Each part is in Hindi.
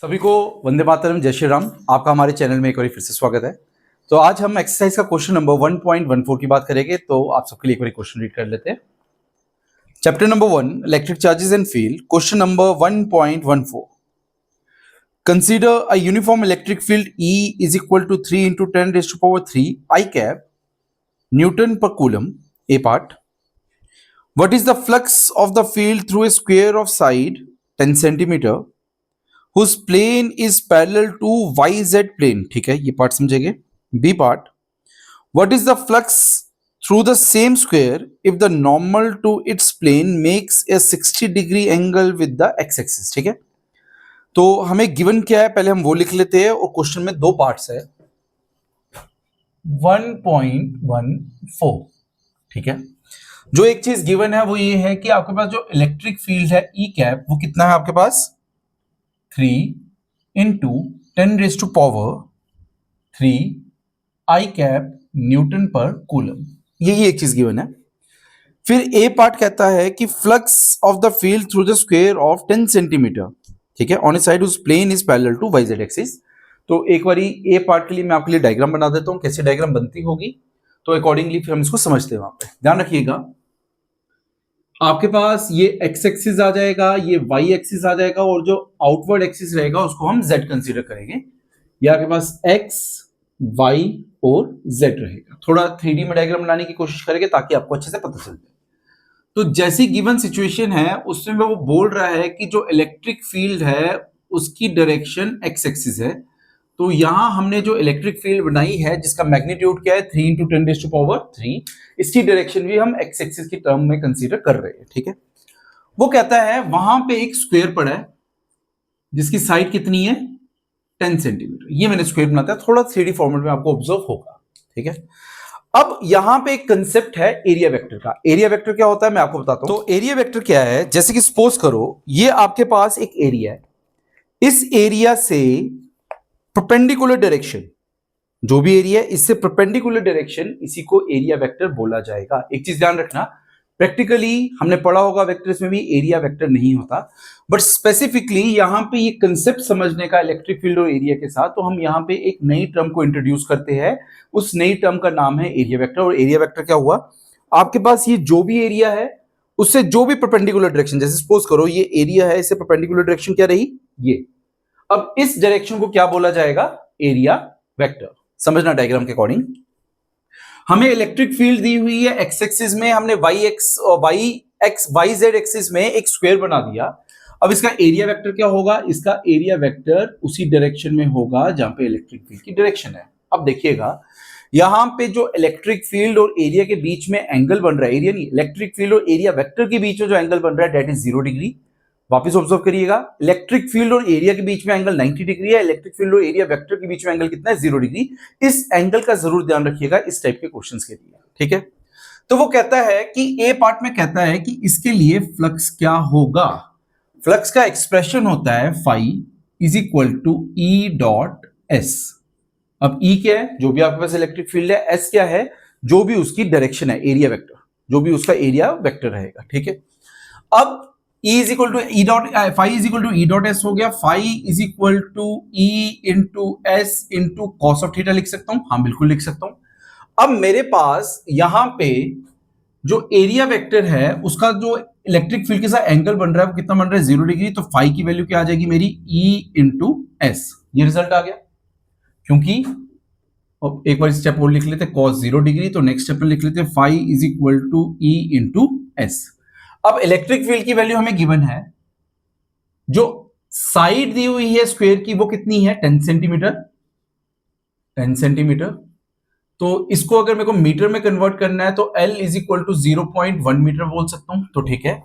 सभी को वंदे मातरम, जय श्री राम। आपका हमारे चैनल में एक बार फिर से स्वागत है। तो आज हम एक्सरसाइज का क्वेश्चन नंबर 1.14 की बात करेंगे। तो आप सबके लिए एक बार क्वेश्चन रीड कर लेते हैं। Chapter number 1 electric charges and field, question number 1.14। Consider a uniform electric field E is equal to 3 into 10 raised to power 3 I cap Newton per coulomb. A part. What is the flux of the field through a square of side 10 centimeter whose plane is parallel to YZ plane? ठीक है, ये पार्ट समझेंगे। B part, what is the flux through the same square if the normal to its plane makes a 60-degree angle with the x-axis? ठीक है, तो हमें गिवन क्या है पहले हम वो लिख लेते हैं। और क्वेश्चन में दो पार्ट्स है, 1.14। ठीक है, जो एक चीज गिवन है वो ये है कि आपके पास जो इलेक्ट्रिक फील्ड है ई कैप वो कितना है आपके पास 3 into 10 raise to power 3 i cap newton पर कूलम। यही एक चीज गिवन है। फिर ए पार्ट कहता है कि flux of the field through the square of 10 centimetre, ठीक है, on a side whose plane is parallel to YZ axis. तो एक बारी ए पार्ट के लिए मैं आपके लिए डायग्राम बना देता हूं, कैसे डायग्राम बनती होगी, तो अकॉर्डिंगली फिर हम इसको समझते हैं। वहां पे ध्यान रखिएगा, आपके पास ये एक्स एक्सिस आ जाएगा, ये वाई एक्सिस आ जाएगा, और जो आउटवर्ड एक्सिस रहेगा उसको हम जेड कंसीडर करेंगे। ये आपके पास एक्स वाई और जेड रहेगा। थोड़ा 3D में डायग्राम बनाने की कोशिश करेंगे ताकि आपको अच्छे से पता चल जाए। तो जैसी गिवन सिचुएशन है उसमें वो बोल रहा है कि जो इलेक्ट्रिक फील्ड है उसकी डायरेक्शन एक्स एक्सिस है। तो यहां हमने जो इलेक्ट्रिक फील्ड बनाई है जिसका मैग्नीट्यूड क्या है 3 इंटू 10 रेज़ टू पावर 3, इसकी डायरेक्शन भी हम एक्स एक्सिस की टर्म में कंसीडर कर रहे हैं। ठीक है, वो कहता है वहां पे एक स्क्वायर पड़ा है जिसकी साइड कितनी है 10 सेंटीमीटर। ये मैंने स्क्वायर बनाता है, थोड़ा 3D फॉर्मेट में आपको ऑब्जर्व होगा। ठीक है, अब यहां पे एक कंसेप्ट है एरिया वेक्टर का। एरिया वेक्टर क्या होता है मैं आपको बताता हूं। तो एरिया वेक्टर क्या है, जैसे कि सपोज करो ये आपके पास एक एरिया है, इस एरिया से परपेंडिकुलर डायरेक्शन, जो भी एरिया है इससे परपेंडिकुलर डायरेक्शन, इसी को एरिया वेक्टर बोला जाएगा। एक चीज ध्यान रखना, प्रैक्टिकली हमने पढ़ा होगा वेक्टर्स में भी एरिया वेक्टर नहीं होता, बट स्पेसिफिकली यहां पे ये कंसेप्ट समझने का इलेक्ट्रिक फील्ड और एरिया के साथ, तो हम यहां पे एक नई टर्म को इंट्रोड्यूस करते हैं। उस नई टर्म का नाम है एरिया वेक्टर। और एरिया वेक्टर क्या हुआ, आपके पास ये जो भी एरिया है उससे जो भी परपेंडिकुलर डायरेक्शन, जैसे सपोज करो ये एरिया है, इससे परपेंडिकुलर डायरेक्शन क्या रही ये, अब इस डायरेक्शन को क्या बोला जाएगा एरिया वेक्टर। समझना डायग्राम के अकॉर्डिंग, हमें इलेक्ट्रिक फील्ड दी हुई है एक्स एक्सिस में, हमने वाई एक्स और वाई जेड एक्सिस में एक स्क्वायर बना दिया। अब इसका एरिया वेक्टर क्या होगा, इसका एरिया वेक्टर उसी डायरेक्शन में होगा जहां पे इलेक्ट्रिक फील्ड की डायरेक्शन है। अब देखिएगा यहां पे जो इलेक्ट्रिक फील्ड और एरिया के बीच में एंगल बन रहा है, एरिया नहीं, इलेक्ट्रिक फील्ड और एरिया वेक्टर के बीच में जो एंगल बन रहा है दैट इज 0 डिग्री। वापस ऑब्जर्व करिएगा, इलेक्ट्रिक फील्ड और एरिया के बीच में एंगल 90 डिग्री है, इलेक्ट्रिक फील्ड और एरिया वेक्टर के बीच में एंगल कितना है 0 डिग्री। इस एंगल का जरूर ध्यान रखिएगा इस टाइप के क्वेश्चंस के लिए। ठीक है, तो वो कहता है कि ए पार्ट में कहता है कि इसके लिए फ्लक्स क्या होगा। फ्लक्स का एक्सप्रेशन होता है phi is equal to E dot S. अब ई क्या है, जो भी आपके पास इलेक्ट्रिक फील्ड है, एस क्या है, जो भी उसकी डायरेक्शन है एरिया वेक्टर, जो भी उसका एरिया वेक्टर रहेगा। ठीक है, अब E is equal to E dot phi is equal to E dot S हो गया। Phi is equal to E into S into cos of theta लिख सकता हूं, हाँ बिल्कुल लिख सकता हूं। अब मेरे पास यहां पे जो एरिया वेक्टर है उसका जो इलेक्ट्रिक फील्ड के साथ एंगल बन रहा है वो कितना बन रहा है 0 डिग्री। तो फाई की वैल्यू क्या आ जाएगी मेरी ई इंटू एस, ये रिजल्ट आ गया। क्योंकि एक बार स्टेप और लिख लेते हैं कॉस 0 डिग्री, तो नेक्स्ट स्टेप में लिख लेते हैं phi is equal to E into S. अब इलेक्ट्रिक फील्ड की वैल्यू हमें गिवन है, जो साइड दी हुई है स्क्वायर की वो कितनी है 10 सेंटीमीटर, 10 सेंटीमीटर। तो इसको अगर मेरे को मीटर में कन्वर्ट करना है तो L is equal to 0.1 metre बोल सकता हूं। तो ठीक है,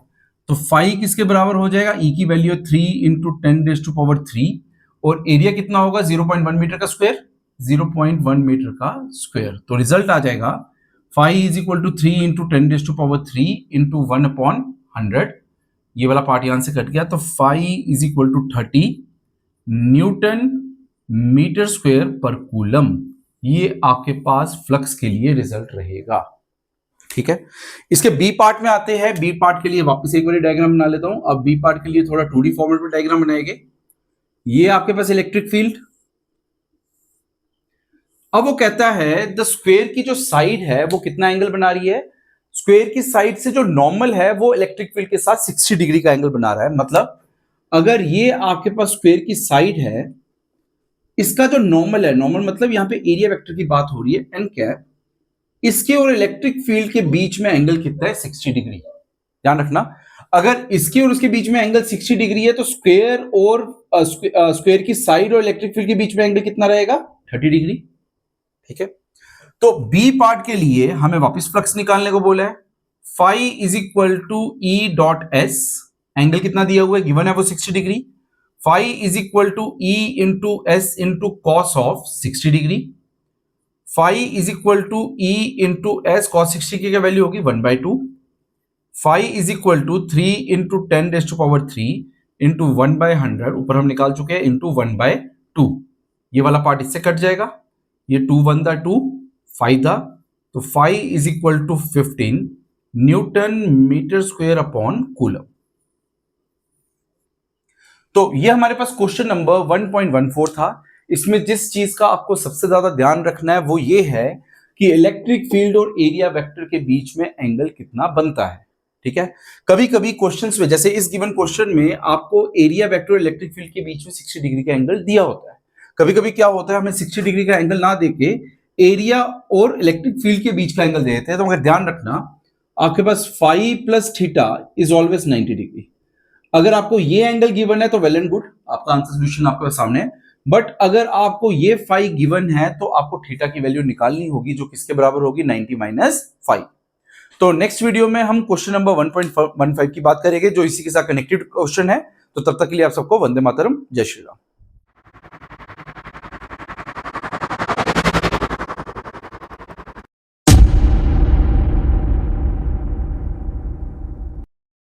तो फाई किसके बराबर हो जाएगा, ई की value 3 into 10 raise to power 3, और एरिया कितना होगा 0.1 मीटर का स्क्वायर, 0.1 मीटर का स्क्वायर। तो रिजल्ट आ जाएगा phi is equal to 3 into 10 raise to power 3 into 1/100। ये वाला पार्ट यहां से कट गया, तो phi is equal to 30 newton metre square पर कूलम। ये आपके पास फ्लक्स के लिए रिजल्ट रहेगा। ठीक है, इसके बी पार्ट में आते हैं। बी पार्ट के लिए वापस एक बार डायग्राम बना लेता हूं। अब बी पार्ट के लिए थोड़ा 2D फॉर्मेट में डायग्राम बनाएंगे। ये आपके पास इलेक्ट्रिक फील्ड। अब वो कहता है द स्क्वायर की जो साइड है वो कितना एंगल बना रही है, स्क्वायर की साइड से जो नॉर्मल है वो इलेक्ट्रिक फील्ड के साथ 60 डिग्री का एंगल बना रहा है। मतलब अगर ये आपके पास स्क्वायर की साइड है, इसका जो नॉर्मल है, नॉर्मल मतलब यहां पे एरिया वेक्टर की बात हो रही है एन कैप, इसके और इलेक्ट्रिक फील्ड के बीच में एंगल कितना है, 60 डिग्री। ध्यान रखना, अगर इसके और उसके बीच में एंगल 60 डिग्री है तो स्क्वायर और स्क्वायर की साइड और इलेक्ट्रिक फील्ड के बीच में एंगल कितना रहेगा, 30 डिग्री। ठीक है, तो बी पार्ट के लिए हमें वापस फ्लक्स निकालने को बोला है। Phi is equal to E dot S, angle कितना दिया हुआ है, गिवन है वो 60 degree. Phi is equal to E into S into cos of 60 degree. Phi is equal to E into S, cos 60 की क्या वैल्यू होगी, 1/2। Phi is equal to 3 into 10⁻³ into 1/100, ऊपर हम निकाल चुके हैं, इंटू 1/2। ये वाला पार्ट इससे कट जाएगा, ये 2 1 दा 2 5 दा, तो phi is equal to 15 newton metre square upon coulomb. तो ये हमारे पास क्वेश्चन नंबर 1.14 था। इसमें जिस चीज का आपको सबसे ज्यादा ध्यान रखना है वो ये है कि इलेक्ट्रिक फील्ड और एरिया वेक्टर के बीच में एंगल कितना बनता है। ठीक है, कभी कभी क्वेश्चंस में, जैसे इस गिवन क्वेश्चन में आपको एरिया वेक्टर और इलेक्ट्रिक फील्ड के बीच में 60 डिग्री का एंगल दिया होता है। कभी कभी क्या होता है, हमें 60 डिग्री का एंगल ना देके एरिया और इलेक्ट्रिक फील्ड के बीच का एंगल दे देते हैं। तो मगर ध्यान रखना, आपके पास phi plus theta is always 90 degree. अगर आपको ये एंगल गिवन है तो वेल एंड गुड, आपका आंसर सोल्यूशन आपके सामने है। बट अगर आपको ये फाई गिवन है तो आपको थीटा की वैल्यू निकालनी होगी, जो किसके बराबर होगी, 90 माइनस 5। तो नेक्स्ट वीडियो में हम क्वेश्चन नंबर 1.15 की बात करेंगे, जो इसी के साथ कनेक्टेड क्वेश्चन है। तो तब तक के लिए आप सबको वंदे मातरम, जय श्री राम।